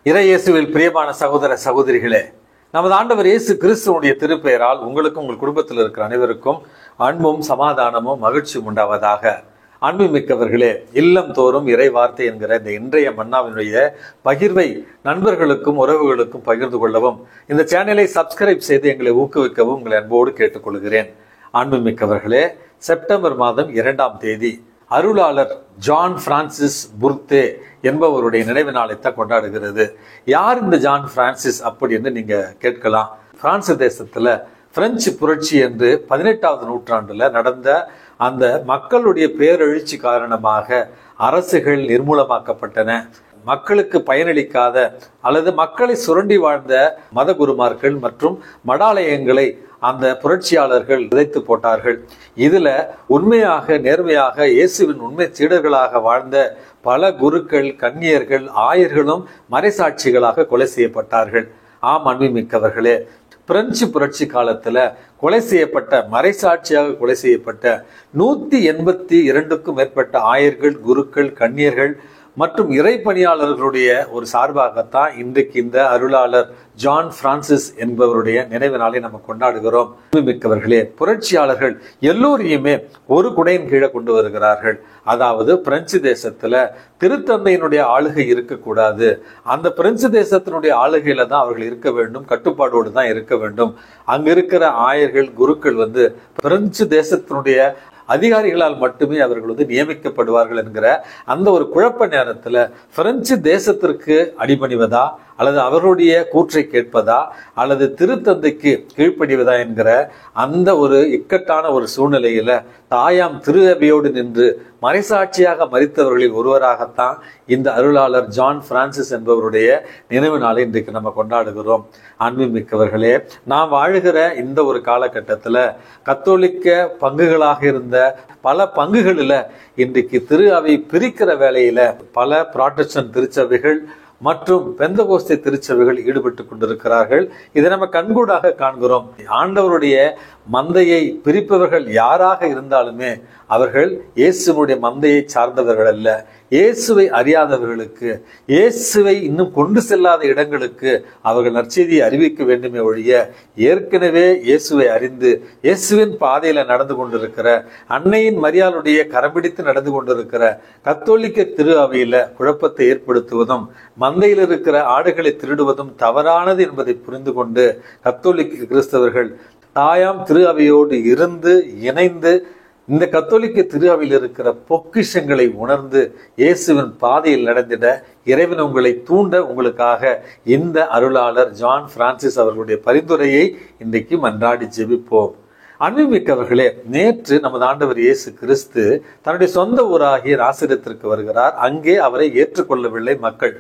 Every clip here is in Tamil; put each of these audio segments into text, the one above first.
இறை இயேசுவில் பிரியமான சகோதர சகோதரிகளே, நமது ஆண்டவர் இயேசு கிறிஸ்துவனுடைய திருப்பெயரால் உங்களுக்கும் உங்கள் குடும்பத்தில் இருக்கிற அனைவருக்கும் அன்பும் சமாதானமும் மகிழ்ச்சியும் உண்டாவதாக. அன்புமிக்கவர்களே, இல்லம் தோறும் இறை வார்த்தை என்கிற இந்த இன்றைய மன்னாவினுடைய பகிர்வை நண்பர்களுக்கும் உறவுகளுக்கும் பகிர்ந்து கொள்ளவும், இந்த சேனலை சப்ஸ்கிரைப் செய்து எங்களை ஊக்குவிக்கவும் உங்களை அன்போடு கேட்டுக்கொள்கிறேன். அன்புமிக்கவர்களே, செப்டம்பர் மாதம் 2ஆம் தேதி அருளாளர் ஜான் பிரான்சிஸ் புர்தே என்பவருடைய நினைவு நாளைத்தான் கொண்டாடுகிறது. யார் இந்த ஜான் பிரான்சிஸ் அப்படி என்று நீங்க கேட்கலாம். பிரான்ஸ் தேசத்துல பிரெஞ்சு புரட்சி என்று 18வது நூற்றாண்டுல நடந்த அந்த மக்களுடைய பேரெழுச்சி காரணமாக அரசுகள் நிர்மூலமாக்கப்பட்டன. மக்களுக்கு பயனளிக்காத அல்லது மக்களை சுரண்டி வாழ்ந்த மத குருமார்கள் மற்றும் மடாலயங்களை அந்த புரட்சியாளர்கள் விதைத்து போட்டார்கள். இதுல உண்மையாக நேர்மையாக இயேசுவின் உண்மை சீடர்களாக வாழ்ந்த பல குருக்கள், கன்னியர்கள், ஆயர்களும் மறைசாட்சிகளாக கொலை செய்யப்பட்டார்கள். ஆம் அன்புமிக்கவர்களே, பிரெஞ்சு புரட்சி காலத்துல கொலை செய்யப்பட்ட, மறைசாட்சியாக கொலை செய்யப்பட்ட 182க்கும் மேற்பட்ட ஆயர்கள், குருக்கள், கன்னியர்கள் மற்றும் இறைப்பணியாளர்களுடைய ஒரு சார்பாகத்தான் இன்றைக்கு இந்த அருளாளர் ஜான் பிரான்சிஸ் என்பவருடைய நினைவு நாளை நம்ம கொண்டாடுகிறோம். மிக்கவர்களே, புரட்சியாளர்கள் எல்லோரையுமே ஒரு குடையின் கீழே கொண்டு வருகிறார்கள். அதாவது பிரெஞ்சு தேசத்துல திருத்தந்தையினுடைய ஆளுகை இருக்கக்கூடாது. அந்த பிரெஞ்சு தேசத்தினுடைய ஆளுகையில தான் அவர்கள் இருக்க வேண்டும், கட்டுப்பாடோடு தான் இருக்க வேண்டும். அங்க இருக்கிற ஆயர்கள், குருக்கள் பிரெஞ்சு தேசத்தினுடைய அதிகாரிகளால் மட்டுமே அவர்கள் நியமிக்கப்படுவார்கள் என்கிற அந்த ஒரு குழப்ப நேரத்துல பிரெஞ்சு தேசத்திற்கு அடிபணிவதா அல்லது அவர்களுடைய கூற்றை கேட்பதா அல்லது திருத்தந்தைக்கு கீழ்ப்படிவதா என்கிற அந்த ஒரு இக்கட்டான ஒரு சூழ்நிலையில தாயாம் திரு அவையோடு நின்று மறைசாட்சியாக மரித்தவர்களில் ஒருவராகத்தான் இந்த அருளாளர் ஜான் பிரான்சிஸ் என்பவருடைய நினைவு நாளை இன்றைக்கு நம்ம கொண்டாடுகிறோம். அன்புமிக்கவர்களே, நாம் வாழுகிற இந்த ஒரு காலகட்டத்துல கத்தோலிக்க பங்குகளாக இருந்த பல பங்குகளில இன்றைக்கு திரு அவை பிரிக்கிற வேலையில பல புராட்டஸ்டன்ட் திருச்சபைகள் மற்றும் பெந்தகோஸ்தே திருச்சபைகள் ஈடுபட்டு கொண்டிருக்கிறார்கள். இதை நம்ம கண்கூடாக காண்கிறோம். ஆண்டவருடைய மந்தையை பிரிப்பவர்கள் யாராக இருந்தாலுமே அவர்கள் இயேசுடைய மந்தையை சார்ந்தவர்கள் அல்ல. இயேசுவை அறியாதவர்களுக்கு, இயேசுவை இன்னும் கொண்டு செல்லாத இடங்களுக்கு அவர்கள் நற்செய்தியை அறிவிக்க வேண்டுமே ஒழிய, ஏற்கனவே இயேசுவை அறிந்து இயேசுவின் பாதையில நடந்து கொண்டிருக்கிற, அன்னையின் மரியாளுடைய கரம்பிடித்து நடந்து கொண்டிருக்கிற கத்தோலிக்க திரு அவையில குழப்பத்தை ஏற்படுத்துவதும் மந்தையில் இருக்கிற ஆடுகளை திருடுவதும் தவறானது என்பதை புரிந்து கொண்டு கத்தோலிக்க கிறிஸ்தவர்கள் தாயாம் திரு அவையோடு இருந்து இணைந்து இந்த கத்தோலிக்க திரு அவையில் இருக்கிற பொக்கிஷங்களை உணர்ந்து இயேசுவின் பாதையில் நடந்திட இறைவன் உங்களை தூண்ட உங்களுக்காக இந்த அருளாளர் ஜான் பிரான்சிஸ் அவர்களுடைய பரிந்துரையை இன்றைக்கு மன்றாடி ஜெபிப்போம். அன்புமிக்கவர்களே, நேற்று நமது ஆண்டவர் இயேசு கிறிஸ்து தன்னுடைய சொந்த ஊராகிய நாசரேத்திற்கு வருகிறார். அங்கே அவரை ஏற்றுக்கொள்ளவில்லை மக்கள்.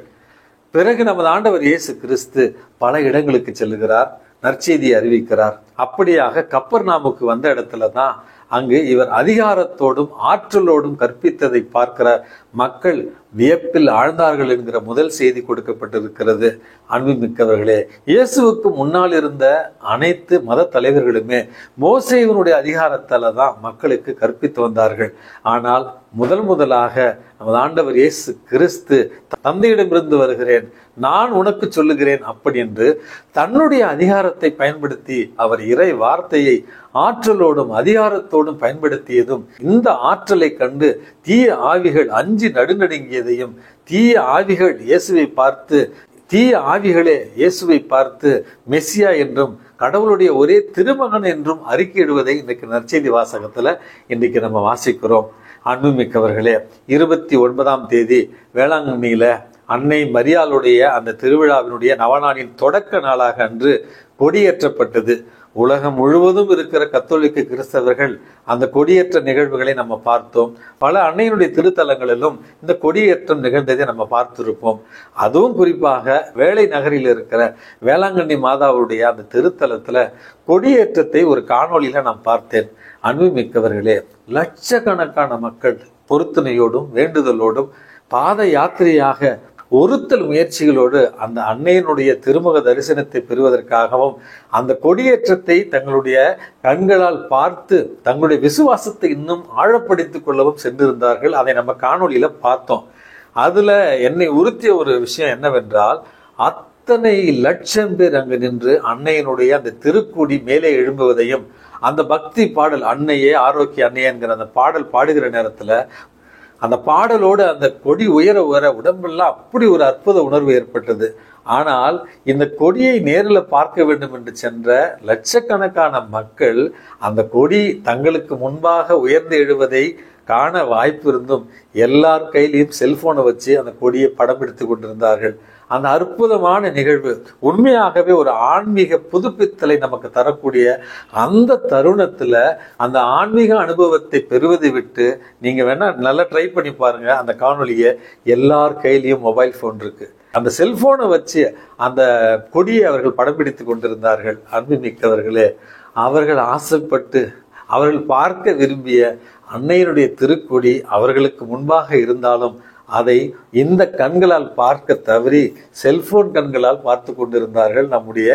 பிறகு நமது ஆண்டவர் இயேசு கிறிஸ்து பல இடங்களுக்கு செல்லுகிறார், நற்செய்தியை அறிவிக்கிறார். அப்படியாக கப்பர்நாமுக்கு வந்த இடத்துல தான் அங்கு இவர் அதிகாரத்தோடும் ஆற்றலோடும் கற்பித்ததை பார்க்கிற மக்கள் வியப்பில் ஆழ்ந்தார்கள் என்கிற முதல் செய்தி கொடுக்கப்பட்டிருக்கிறது. அன்புமிக்கவர்களே, இயேசுவுக்கு முன்னால் இருந்த அனைத்து மத தலைவர்களுமே மோசேயினுடைய அதிகாரத்தால தான் மக்களுக்கு கற்பித்து வந்தார்கள். ஆனால் முதலாக நமது ஆண்டவர் இயேசு கிறிஸ்து தந்தையிடமிருந்து வருகிறேன், நான் உனக்கு சொல்லுகிறேன் அப்படி என்று தன்னுடைய அதிகாரத்தை பயன்படுத்தி அவர் இறை வார்த்தையை ஆற்றலோடும் அதிகாரத்தோடும் பயன்படுத்தியதும், இந்த ஆற்றலை கண்டு தீய ஆவிகள் அஞ்சி நடுநடுங்கியதையும், தீய ஆவிகள் இயேசுவை பார்த்து மெசியா என்றும் கடவுளுடைய ஒரே திருமகன் என்றும் அறிக்கையிடுவதை இன்றைக்கு நற்செய்தி வாசகத்துல இன்றைக்கு நம்ம வாசிக்கிறோம். அன்புமிக்கவர்களே, 29ஆம் தேதி வேளாங்கண்ணியில அன்னை மரியாளுடைய அந்த திருவிழாவினுடைய நவநாளின் தொடக்க நாளாக அன்று கொடியேற்றப்பட்டது. உலகம் முழுவதும் இருக்கிற கத்தோலிக்க கிறிஸ்தவர்கள் அந்த கொடியேற்ற நிகழ்வுகளை நம்ம பார்த்தோம். பல அன்னையினுடைய திருத்தலங்களிலும் இந்த கொடியேற்றம் நிகழ்ந்ததை நம்ம பார்த்திருப்போம். அதுவும் குறிப்பாக வேளை நகரில் இருக்கிற வேளாங்கண்ணி மாதாவுடைய அந்த திருத்தலத்துல கொடியேற்றத்தை ஒரு காணொளியில நான் பார்த்தேன். அன்புமிக்கவர்களே, லட்சக்கணக்கான மக்கள் பொருத்தனையோடும் வேண்டுதலோடும் பாத யாத்திரையாக ஒருத்தல் முயற்சிகளோடு அந்த அன்னையினுடைய திருமுக தரிசனத்தை பெறுவதற்காகவும் அந்த கொடியேற்றத்தை தங்களுடைய கண்களால் பார்த்து தங்களுடைய விசுவாசத்தை இன்னும் ஆழப்படுத்திக் கொள்ளவும் சென்றிருந்தார்கள். அதை நம்ம காணொலியில பார்த்தோம். அதுல என்னை உறுத்திய ஒரு விஷயம் என்னவென்றால், அத்தனை லட்சம் பேர் அங்கு நின்று அன்னையினுடைய அந்த திருக்கொடி மேலே எழும்புவதையும், அந்த பக்தி பாடல் அன்னையே ஆரோக்கிய அன்னையே என்கிற அந்த பாடல் பாடுகிற நேரத்துல அந்த பாடலோடு அந்த கொடி உயர உயர உடம்பெல்லாம் அப்படி ஒரு அற்புத உணர்வு ஏற்பட்டது. ஆனால் இந்த கொடியை நேரில் பார்க்க வேண்டும் என்று சென்ற லட்சக்கணக்கான மக்கள் அந்த கொடி தங்களுக்கு முன்பாக உயர்ந்து எழுவதை காண வாய்ப்பு இருந்தும் எல்லார் கையிலையும் செல்போனை வச்சு அந்த கொடியை படம் எடுத்து கொண்டிருந்தார்கள். அந்த அற்புதமான நிகழ்வு உண்மையாகவே ஒரு ஆன்மீக புதுப்பித்தலை நமக்கு தரக்கூடிய அந்த தருணத்துல அந்த ஆன்மீக அனுபவத்தை பெறுவதை விட்டு நீங்க வேணா நல்லா ட்ரை பண்ணி பாருங்க. அந்த காணொலியை எல்லார் கையிலையும் மொபைல் போன் இருக்கு. அந்த செல்போனை வச்சு அந்த கொடியை அவர்கள் படம் பிடித்து கொண்டிருந்தார்கள். அன்புமிக்கவர்களே, அவர்கள் ஆசைப்பட்டு அவர்கள் பார்க்க விரும்பிய அன்னையினுடைய திருக்கொடி அவர்களுக்கு முன்பாக இருந்தாலும் அதை இந்த கண்களால் பார்க்க தவறி செல்போன் கண்களால் பார்த்து கொண்டிருந்தார்கள் நம்முடைய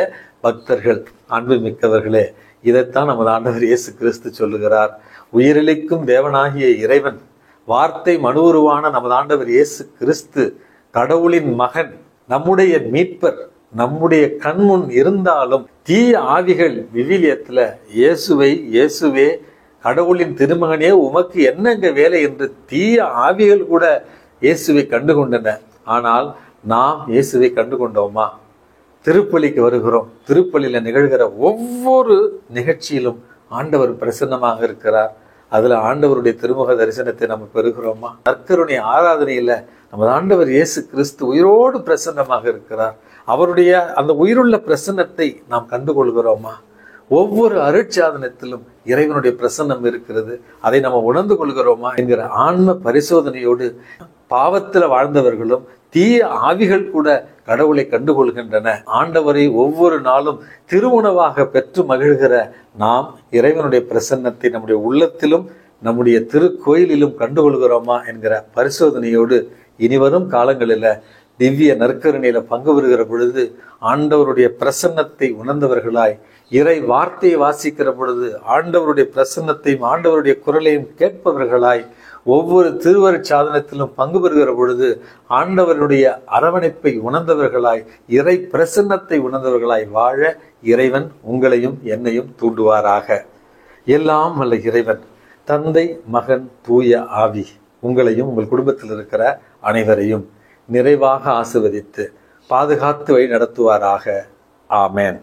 பக்தர்கள். அன்புமிக்கவர்களே, இதைத்தான் நமது ஆண்டவர் இயேசு கிறிஸ்து சொல்லுகிறார். உயிரிழைக்கும் தேவனாகிய இறைவன், வார்த்தை மனு உருவான நமது ஆண்டவர் இயேசு கிறிஸ்து, கடவுளின் மகன், நம்முடைய மீட்பர், நம்முடைய கண்முன் இருந்தாலும் தீய ஆவிகள் விவிலியத்துல இயேசுவே கடவுளின் திருமகனே உமக்கு என்னங்க வேலை என்று தீய ஆவிகள் கூட இயேசுவை கண்டுகொண்டன. ஆனால் நாம் இயேசுவை கண்டுகொண்டோமா? திருப்பலிக்கு வருகிறோம். திருப்பலியில நிகழ்கிற ஒவ்வொரு நிகழ்ச்சியிலும் ஆண்டவர் பிரசன்னமாக இருக்கிறார். அதுல ஆண்டவருடைய திருமுக தரிசனத்தை நம்ம பெறுகிறோமா? நற்கருணை ஆராதனையில நமது ஆண்டவர் இயேசு கிறிஸ்து உயிரோடு பிரசன்னமாக இருக்கிறார். அவருடைய அந்த உயிருள்ள பிரசன்னத்தை நாம் கண்டுகொள்கிறோமா? ஒவ்வொரு அருட்சாதனத்திலும் இறைவனுடைய பிரசன்னம் இருக்கிறது. அதை நம்ம உணர்ந்து கொள்கிறோமா என்கிற ஆன்ம பரிசோதனையோடு பாவத்துல வாழ்ந்தவர்களும் தீய ஆவிகள் கூட கடவுளை கண்டுகொள்கின்றன. ஆண்டவரை ஒவ்வொரு நாளும் திருவுணவாக பெற்று மகிழ்கிற நாம் இறைவனுடைய பிரசன்னத்தை நம்முடைய உள்ளத்திலும் நம்முடைய திருக்கோயிலிலும் கண்டுகொள்கிறோமா என்கிற பரிசோதனையோடு இனிவரும் காலங்களில திவ்ய நற்கருணையில பங்கு பெறுகிற பொழுது ஆண்டவருடைய பிரசன்னத்தை உணர்ந்தவர்களாய், இறை வார்த்தையை வாசிக்கிற பொழுது ஆண்டவருடைய பிரசன்னத்தையும் ஆண்டவருடைய குரலையும் கேட்பவர்களாய், ஒவ்வொரு திருவருட்சாதனத்திலும் பங்கு பெறுகிற பொழுது ஆண்டவருடைய அரவணைப்பை உணர்ந்தவர்களாய், இறை பிரசன்னத்தை உணர்ந்தவர்களாய் வாழ இறைவன் உங்களையும் என்னையும் தூண்டுவாராக. எல்லாம் வல்ல இறைவன், தந்தை, மகன், தூய ஆவி உங்களையும் உங்கள் குடும்பத்தில் இருக்கிற அனைவரையும் நிறைவாக ஆசீர்வதித்து பாதுகாத்து வழி நடத்துவாராக. ஆமேன்.